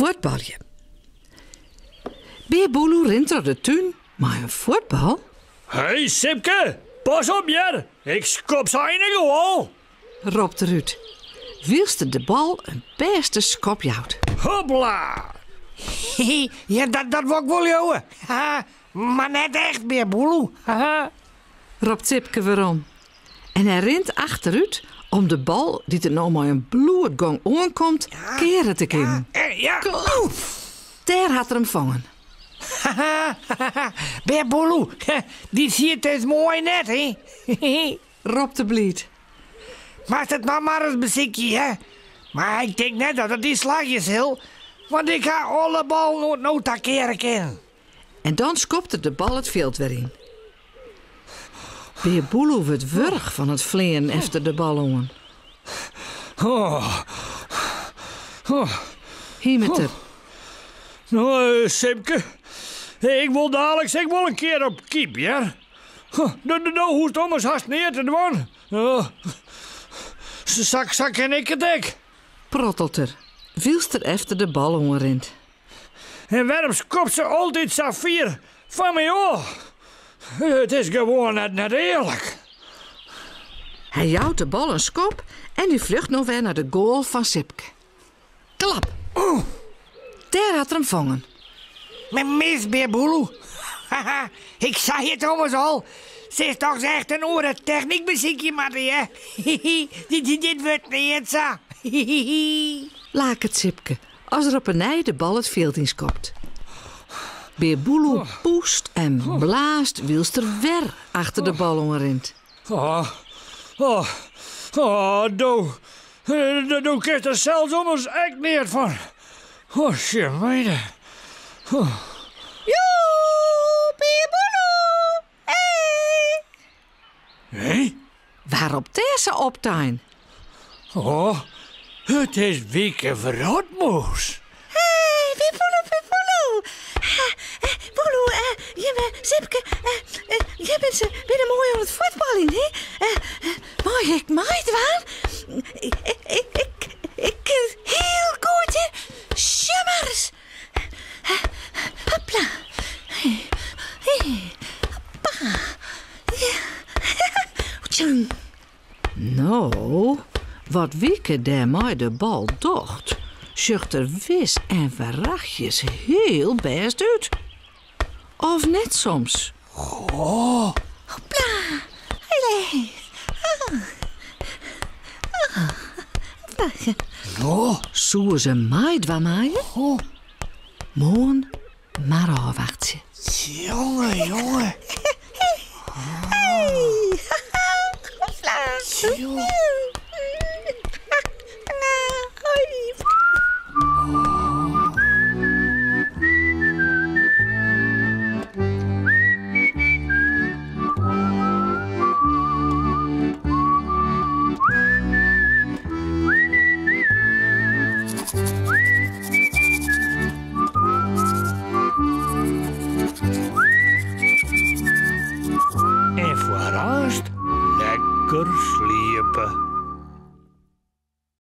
voetbalje. Beer Boeloe rent door de tuin, maar een voetbal? Hey Sipke, pas op je! Ik skop zijn gewoon! Roept Ruud. Wielste de bal een beste skopjout. Hopla! Ja, dat wil ik wel, jongen. Maar net echt meer, Boeloe. Roept Sipke weerom. En hij rent achteruit om de bal, die er nou maar een bloedgang aankomt, keren te kunnen. Ja. Daar had er hem vangen. Beer Boeloe, die ziet het mooi net, hè? Roept de blied. Maakt het nou maar eens muziekje, hè? Maar ik denk net dat het die slagjes heel, want ik ga alle bal nooit keren kennen. En dan skopte de bal het veld weer in. Beer Boeloe werd wurg van het vleien efter de bal aan. Hier met er. Nou, Sipke, ik wil dadelijk een keer op kiep, ja? Nou hoest om eens haast neer te doen. Zak ken ik het ek. Prottelt er. Wielst er efter de bal onrent. En waarom skopt ze altijd zo vier van mij af? Het is gewoon net eerlijk. Hij jouwt de bal een skop en die vlucht nog weer naar de goal van Sipke. Klap! Daar had er hem vangen. Met mis, Beer Boeloe. Ik zei het όμως al. Ze is toch echt een oren techniekmuziekje, Mattie, hè? Dit wordt niet zo. Laat het Sipke, als er op een nij de bal het veld in skopt. Beer Boeloe poest en blaast wielst er weer achter de bal onrent. Doe krijgt er zelfs anders echt niet van. Shit, meiden. Joe, Beer Boeloe! Hey! Hé? Waarop deze optuin? Het is Wieke Verrotmoes. Hey, Beer Boeloe! Boeloe, Sipke, jij bent ze binnen mooi aan het voetballen, hè? Mooi, ik maait waar. Ik ken heel goed, hè? Schummers. Hopla. Hoppa. Ja. Tjong. Nou, wat Wieke daarmee de bal docht, zucht er wis en verrachtjes heel best uit. Of net soms. Hopla. Hele. Zoe ze maait waar maaien? Moon, maar afwachtje. Jongen. Hopla. En voor rust lekker sliepen.